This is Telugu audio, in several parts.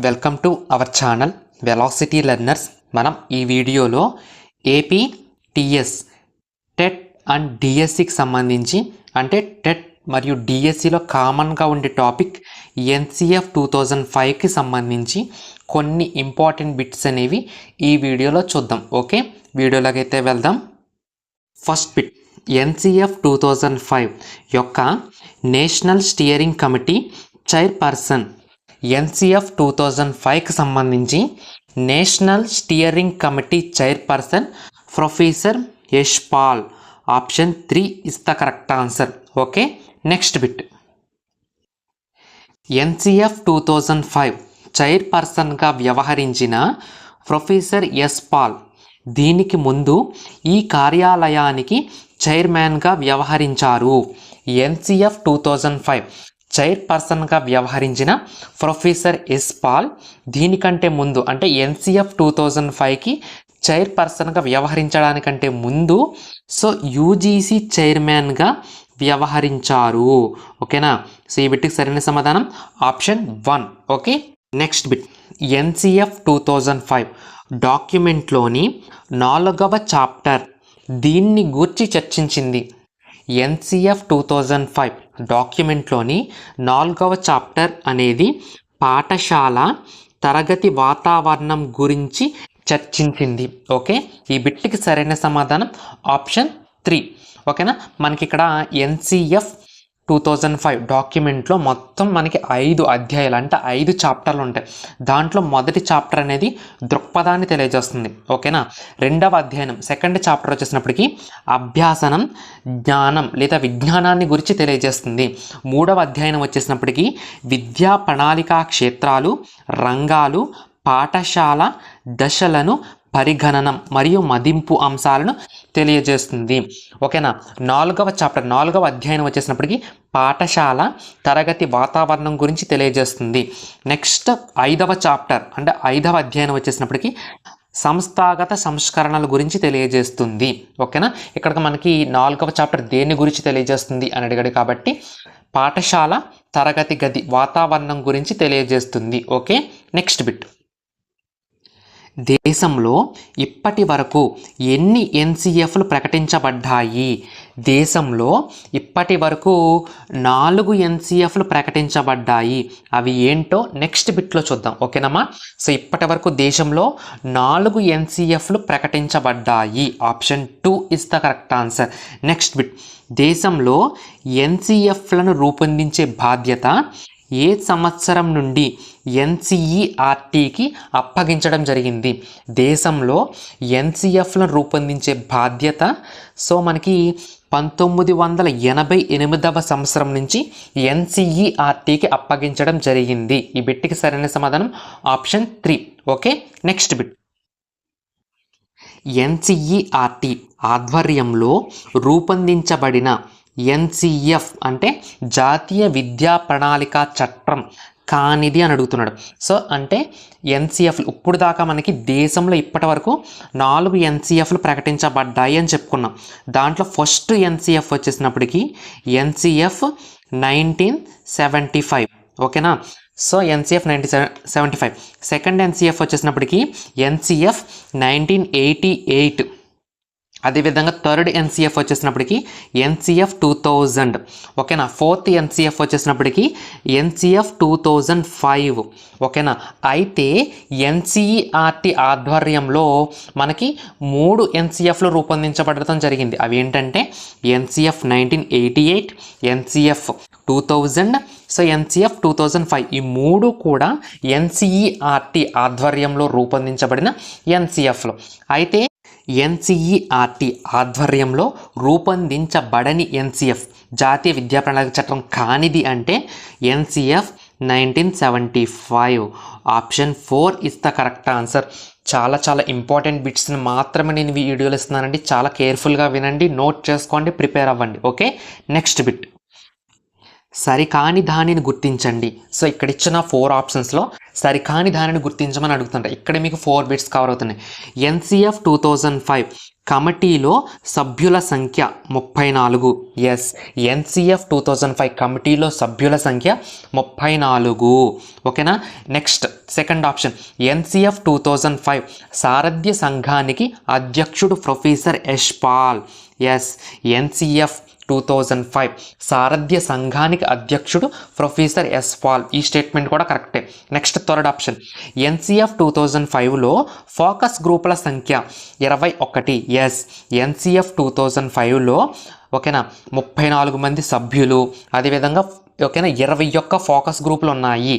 Welcome to our channel velocity learners. మనం ఈ వీడియోలో ఏపీ టీఎస్ టెట్ అండ్ డిఎస్సికి సంబంధించి అంటే టెట్ మరియు డిఎస్సిలో కామన్గా ఉండే టాపిక్ ఎన్సిఎఫ్ 2005కి సంబంధించి కొన్ని ఇంపార్టెంట్ బిట్స్ అనేవి ఈ వీడియోలో చూద్దాం. ఓకే, వీడియోలోకి అయితే వెళ్దాం. ఫస్ట్ బిట్, ఎన్సిఎఫ్ 2005 యొక్క national steering committee chairperson. NCF 2005కి సంబంధించి national steering committee chairperson professor Yashpal. Option 3 is the correct answer. Okay, next bit, NCF 2005 చైర్పర్సన్గా వ్యవహరించిన ప్రొఫెసర్ యశ్పాల్ దీనికి ముందు ఈ కార్యాలయానికి చైర్మన్గా వ్యవహరించారు. ఎన్సిఎఫ్ 2005 చైర్పర్సన్గా వ్యవహరించిన ప్రొఫెసర్ యశ్పాల్ దీనికంటే ముందు అంటే ఎన్సిఎఫ్ 2005కి చైర్పర్సన్గా వ్యవహరించడానికంటే ముందు యూజీసీ చైర్మన్గా వ్యవహరించారు. ఓకేనా, సో ఈ బిట్కి సరైన సమాధానం option 1. Okay, next bit, NCF 2005 డాక్యుమెంట్లోని 4వ చాప్టర్ దీన్ని గూర్చి చర్చించింది. ఎన్సిఎఫ్ 2005 డాక్యుమెంట్లోని 4వ చాప్టర్ అనేది పాఠశాల తరగతి వాతావరణం గురించి చర్చించింది. ఓకే, ఈ బిట్కి సరైన సమాధానం ఆప్షన్ 3. ఓకేనా, మనకి ఇక్కడ ఎన్సిఎఫ్ 2005 డాక్యుమెంట్లో మొత్తం మనకి 5 అధ్యాయాలు అంటే 5 చాప్టర్లు ఉంటాయి. దాంట్లో మొదటి చాప్టర్ అనేది దృక్పథాన్ని తెలియజేస్తుంది. ఓకేనా, రెండవ అధ్యాయం సెకండ్ చాప్టర్ వచ్చేసినప్పటికీ అభ్యాసనం, జ్ఞానం లేదా విజ్ఞానాన్ని గురించి తెలియజేస్తుంది. మూడవ అధ్యాయం వచ్చేసినప్పటికీ విద్యా ప్రణాళికా క్షేత్రాలు, రంగాలు, పాఠశాల దశలను పరిగణనం మరియు మదింపు అంశాలను తెలియజేస్తుంది. ఓకేనా, 4వ చాప్టర్ 4వ అధ్యాయం వచ్చేసినప్పటికీ పాఠశాల తరగతి వాతావరణం గురించి తెలియజేస్తుంది. నెక్స్ట్ 5వ చాప్టర్ అంటే 5వ అధ్యాయం వచ్చేసినప్పటికీ సంస్థాగత సంస్కరణల గురించి తెలియజేస్తుంది. ఓకేనా, ఇక్కడ మనకి 4వ చాప్టర్ దేని గురించి తెలియజేస్తుంది అని అడిగాడు కాబట్టి పాఠశాల తరగతి గది వాతావరణం గురించి తెలియజేస్తుంది. ఓకే, నెక్స్ట్ బిట్, దేశంలో ఇప్పటి వరకు ఎన్ని ఎన్సిఎఫ్లు ప్రకటించబడ్డాయి? దేశంలో ఇప్పటి వరకు 4 ఎన్సిఎఫ్లు ప్రకటించబడ్డాయి. అవి ఏంటో నెక్స్ట్ బిట్లో చూద్దాం. ఓకేనమ్మా, సో ఇప్పటి వరకు దేశంలో 4 ఎన్సిఎఫ్లు ప్రకటించబడ్డాయి. Option 2 is the correct answer. Next bit, దేశంలో ఎన్సిఎఫ్లను రూపొందించే బాధ్యత ఏ సంవత్సరం నుండి ఎన్సిఈఆర్టీకి అప్పగించడం జరిగింది? దేశంలో ఎన్సిఎఫ్లను రూపొందించే బాధ్యత మనకి 1988వ సంవత్సరం నుంచి ఎన్సిఈఆర్టీకి అప్పగించడం జరిగింది. ఈ బిట్కి సరైన సమాధానం option 3. Okay, next bit, NCERT ఆధ్వర్యంలో రూపొందించబడిన ఎన్సిఎఫ్ అంటే జాతీయ విద్యా ప్రణాళిక చట్టం కానిది అని అడుగుతున్నాడు. అంటే ఎన్సిఎఫ్లు ఇప్పుడు దాకా మనకి దేశంలో ఇప్పటి వరకు 4 ఎన్సిఎఫ్లు ప్రకటించబడ్డాయి అని చెప్పుకున్నాం. దాంట్లో ఫస్ట్ ఎన్సిఎఫ్ వచ్చేసినప్పటికీ ఎన్సిఎఫ్ 1975. ఓకేనా, ఎన్సిఎఫ్ 1975. సెకండ్ ఎన్సిఎఫ్ వచ్చేసినప్పటికీ ఎన్సిఎఫ్ 1988. అదేవిధంగా థర్డ్ ఎన్సిఎఫ్ వచ్చేసినప్పటికీ ఎన్సిఎఫ్ 2000. ఓకేనా, ఫోర్త్ ఎన్సిఎఫ్ వచ్చేసినప్పటికీ ఎన్సిఎఫ్ 2005. ఓకేనా, అయితే ఎన్సిఈఆర్టీ ఆధ్వర్యంలో మనకి 3 ఎన్సిఎఫ్లు రూపొందించబడటం జరిగింది. అవి ఏంటంటే ఎన్సిఎఫ్ 1988, ఎన్సిఎఫ్ 2000, ఎన్సిఎఫ్ 2005. ఈ 3 కూడా ఎన్సిఈఆర్టీ ఆధ్వర్యంలో రూపొందించబడిన ఎన్సిఎఫ్లు. అయితే ఎన్సిఈఆర్టీ ఆధ్వర్యంలో రూపొందించబడని ఎన్సిఎఫ్ జాతీయ విద్యా ప్రణాళిక చట్టం కానిది అంటే NCF 1975. Option 4 is the correct answer. చాలా ఇంపార్టెంట్ బిట్స్ని మాత్రమే నేను వీడియోలో ఇస్తున్నానండి. చాలా కేర్ఫుల్గా వినండి, నోట్ చేసుకోండి, ప్రిపేర్ అవ్వండి. ఓకే, నెక్స్ట్ బిట్, సరికాని దానిని గుర్తించండి. ఇక్కడ ఇచ్చిన 4 ఆప్షన్స్లో సరికాని దానిని గుర్తించమని అడుగుతుంటారు. ఇక్కడ మీకు 4 బిట్స్ కవర్ అవుతున్నాయి. ఎన్సిఎఫ్ 2005 కమిటీలో సభ్యుల సంఖ్య 34. ఎస్, ఎన్సిఎఫ్ 2005 కమిటీలో సభ్యుల సంఖ్య 34. ఓకేనా. నెక్స్ట్ సెకండ్ ఆప్షన్, ఎన్సిఎఫ్ 2005 సారథ్య సంఘానికి అధ్యక్షుడు ప్రొఫెసర్ యశ్పాల్. ఎస్, ఎన్సిఎఫ్ 2005 సారథ్య సంఘానికి అధ్యక్షుడు ప్రొఫెసర్ యశ్పాల్. ఈ స్టేట్మెంట్ కూడా కరెక్టే. నెక్స్ట్ థర్డ్ ఆప్షన్, ఎన్సిఎఫ్ 2005లో ఫోకస్ గ్రూపుల సంఖ్య 21. ఎస్, ఎన్సిఎఫ్ 2005లో ఓకేనా 34 మంది సభ్యులు, అదేవిధంగా ఓకేనా 21 ఫోకస్ గ్రూపులు ఉన్నాయి.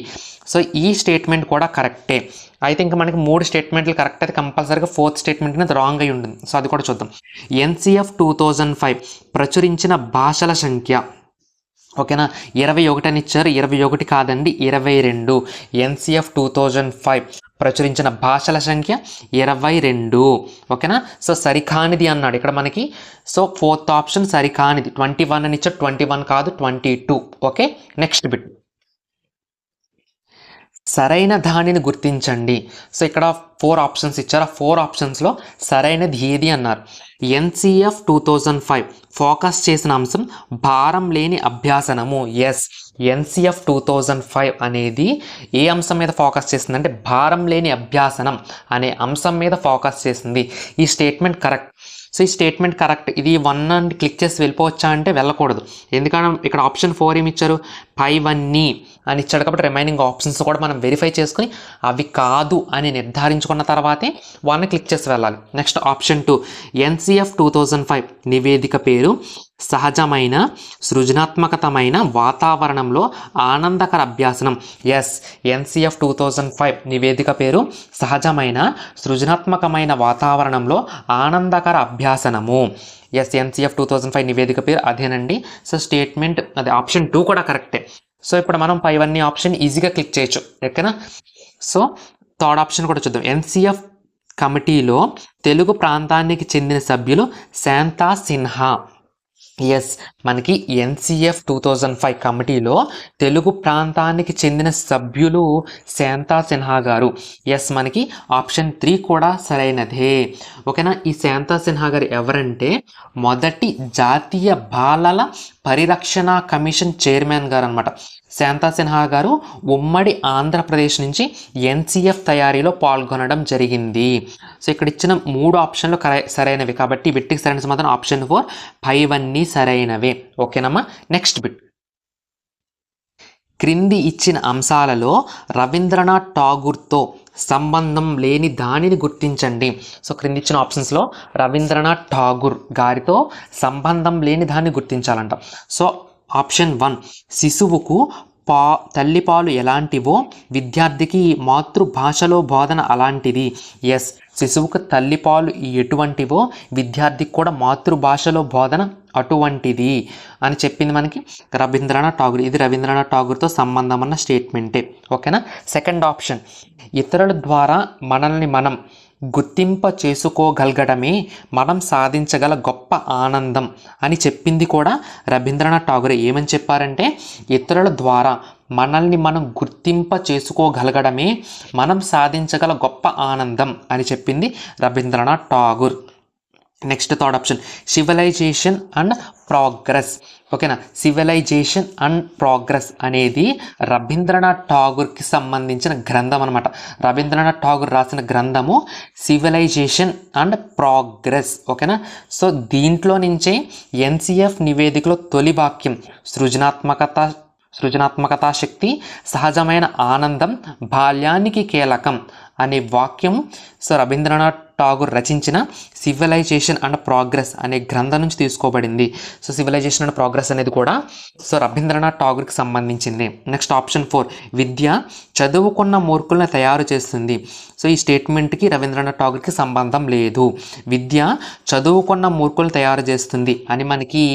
సో ఈ స్టేట్మెంట్ కూడా కరెక్టే. అయితే ఇంకా మనకి 3 స్టేట్మెంట్లు కరెక్ట్ అయితే కంపల్సరీగా 4th స్టేట్మెంట్ అనేది రాంగ్ అయి ఉంటుంది. సో అది కూడా చూద్దాం. ఎన్సిఎఫ్ 2005 ప్రచురించిన భాషల సంఖ్య ఓకేనా 21 అని ఇచ్చారు. 21 కాదండి, 22. ఎన్సిఎఫ్ 2005 ప్రచురించిన భాషల సంఖ్య 22. ఓకేనా. సో సరికానిది అన్నాడు ఇక్కడ మనకి. So 4th option సరికానిది. 21 అని ఇచ్చారు, 21 కాదు 22. ఓకే. నెక్స్ట్ బిట్, సరైన దానిని గుర్తించండి. సో ఇక్కడ 4 ఆప్షన్స్ ఇచ్చారు. ఆ 4 ఆప్షన్స్లో సరైనది ఏది అన్నారు. ఎన్సిఎఫ్ 2005 ఫోకస్ చేసిన అంశం భారం లేని అభ్యాసనము. ఎస్, ఎన్సిఎఫ్ 2005 అనేది ఏ అంశం మీద ఫోకస్ చేసింది అంటే భారం లేని అభ్యాసనం అనే అంశం మీద ఫోకస్ చేసింది. ఈ స్టేట్మెంట్ కరెక్ట్. సో ఈ స్టేట్మెంట్ కరెక్ట్. ఇది 1 అని క్లిక్ చేసి వెళ్ళిపోవచ్చా అంటే వెళ్ళకూడదు. ఎందుకంటే ఇక్కడ ఆప్షన్ 4 ఏమి ఇచ్చారు, పైవన్నీ అని ఇచ్చాడు. కాబట్టి రిమైనింగ్ ఆప్షన్స్ కూడా మనం వెరిఫై చేసుకుని అవి కాదు అని నిర్ధారించుకున్న తర్వాతే 1 క్లిక్ చేసి వెళ్ళాలి. నెక్స్ట్ ఆప్షన్ 2, ఎన్సిఎఫ్ 2005 నివేదిక పేరు సహజమైన సృజనాత్మకతమైన వాతావరణంలో ఆనందకర అభ్యాసనం. ఎస్, ఎన్సిఎఫ్ 2005 నివేదిక పేరు సహజమైన సృజనాత్మకమైన వాతావరణంలో ఆనందకర అభ్యాసనము. ఎస్, ఎన్సిఎఫ్ 2005 నివేదిక పేరు అదేనండి. సో స్టేట్మెంట్ అది ఆప్షన్ 2 కూడా కరెక్టే. సో ఇప్పుడు మనం పైవన్నీ ఆప్షన్ ఈజీగా క్లిక్ చేయొచ్చు. ఓకేనా. సో థర్డ్ ఆప్షన్ కూడా చూద్దాం. ఎన్సిఎఫ్ కమిటీలో తెలుగు ప్రాంతానికి చెందిన సభ్యులు శాంతా సిన్హా. ఎస్, మనకి ఎన్సిఎఫ్ 2005 కమిటీలో తెలుగు ప్రాంతానికి చెందిన సభ్యులు శాంతా సిన్హా గారు. ఎస్, మనకి ఆప్షన్ 3 కూడా సరైనదే. ఓకేనా. ఈ శాంతా సిన్హా గారు ఎవరంటే మొదటి జాతీయ బాలల పరిరక్షణ కమిషన్ చైర్మన్ గారు అనమాట. శాంతా సిన్హా గారు ఉమ్మడి ఆంధ్రప్రదేశ్ నుంచి ఎన్సిఎఫ్ తయారీలో పాల్గొనడం జరిగింది. సో ఇక్కడ ఇచ్చిన 3 ఆప్షన్లు సరైనవి కాబట్టి బిట్టికి సరైన సమాధానం ఆప్షన్ 4, పైవన్నీ సరైనవే. ఓకేనమ్మా. నెక్స్ట్ బిట్, క్రింది ఇచ్చిన అంశాలలో రవీంద్రనాథ్ ఠాగూర్తో సంబంధం లేని దానిని గుర్తించండి. సో క్రింది ఇచ్చిన ఆప్షన్స్లో రవీంద్రనాథ్ ఠాగూర్ గారితో సంబంధం లేని దాన్ని గుర్తించాలంట. సో ఆప్షన్ 1, శిశువుకు తల్లిపాలు ఎలాంటివో విద్యార్థికి మాతృభాషలో బోధన అలాంటిది. ఎస్, శిశువుకు తల్లిపాలు ఎటువంటివో విద్యార్థికి కూడా మాతృభాషలో బోధన అటువంటిది అని చెప్పింది మనకి రవీంద్రనాథ్ ఠాగూర్. ఇది రవీంద్రనాథ్ ఠాగూర్తో సంబంధం అన్న స్టేట్మెంటే. ఓకేనా. సెకండ్ ఆప్షన్, ఇతరుల ద్వారా మనల్ని మనం గుర్తింప చేసుకోగలగడమే మనం సాధించగల గొప్ప ఆనందం అని చెప్పింది కూడా రవీంద్రనాథ్ ఠాగూర్. ఏమని చెప్పారంటే ఇతరుల ద్వారా మనల్ని మనం గుర్తింప చేసుకోగలగడమే మనం సాధించగల గొప్ప ఆనందం అని చెప్పింది Rabindranath Tagore. Next third option, civilization and progress. ఓకేనా. సివిలైజేషన్ అండ్ ప్రోగ్రెస్ అనేది రవీంద్రనాథ్ ఠాగూర్కి సంబంధించిన గ్రంథం అనమాట. రవీంద్రనాథ్ ఠాగూర్ రాసిన గ్రంథము సివిలైజేషన్ అండ్ ప్రోగ్రెస్. ఓకేనా. సో దీంట్లో నుంచే ఎన్సిఎఫ్ నివేదికలో తొలి వాక్యం సృజనాత్మకతా శక్తి సహజమైన ఆనందం బాల్యానికి కీలకం అనే వాక్యం సో రవీంద్రనాథ్ ఠాగూర్ రచించిన సివిలైజేషన్ అండ్ ప్రోగ్రెస్ అనే గ్రంథం నుంచి తీసుకోబడింది. సో సివిలైజేషన్ అండ్ ప్రోగ్రెస్ అనేది కూడా సో రవీంద్రనాథ్ ఠాగూర్కి సంబంధించింది. నెక్స్ట్ ఆప్షన్ 4, విద్య చదువుకున్న మూర్ఖులను తయారు చేస్తుంది. సో ఈ స్టేట్మెంట్కి రవీంద్రనాథ్ ఠాగూర్కి సంబంధం లేదు. విద్య చదువుకున్న మూర్ఖులను తయారు చేస్తుంది అని మనకి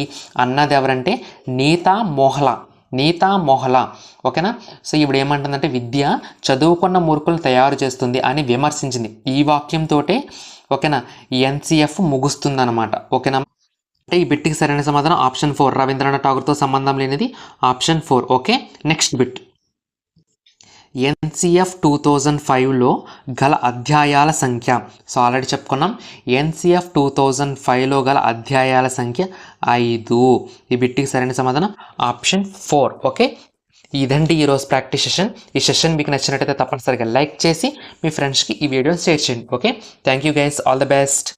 అన్నది ఎవరంటే నీతా మోహలా. ఓకేనా. సో ఇప్పుడు ఏమంటుందంటే విద్య చదువుకున్న మూర్ఖులను తయారు చేస్తుంది అని విమర్శించింది. ఈ వాక్యంతో ఓకేనా ఎన్సిఎఫ్ ముగుస్తుందన్నమాట. ఓకేనా. అంటే ఈ బిట్కి సరైన సమాధానం ఆప్షన్ 4, రవీంద్రనాథ్ ఠాగూర్తో సంబంధం లేనిది option 4. Okay. Next bit, NCF 2005లో గల అధ్యాయాల సంఖ్య. సో ఆల్రెడీ చెప్పుకున్నాం, ఎన్సిఎఫ్ 2005లో గల అధ్యాయాల సంఖ్య 5. ఈ బిట్టికి సరైన సమాధానం ఆప్షన్ 4. ఓకే, ఇదండి ఈరోజు ప్రాక్టీస్ సెషన్. ఈ సెషన్ మీకు నచ్చినట్టయితే తప్పనిసరిగా లైక్ చేసి మీ ఫ్రెండ్స్కి ఈ వీడియోని షేర్ చేయండి. Okay, thank you guys, all the best.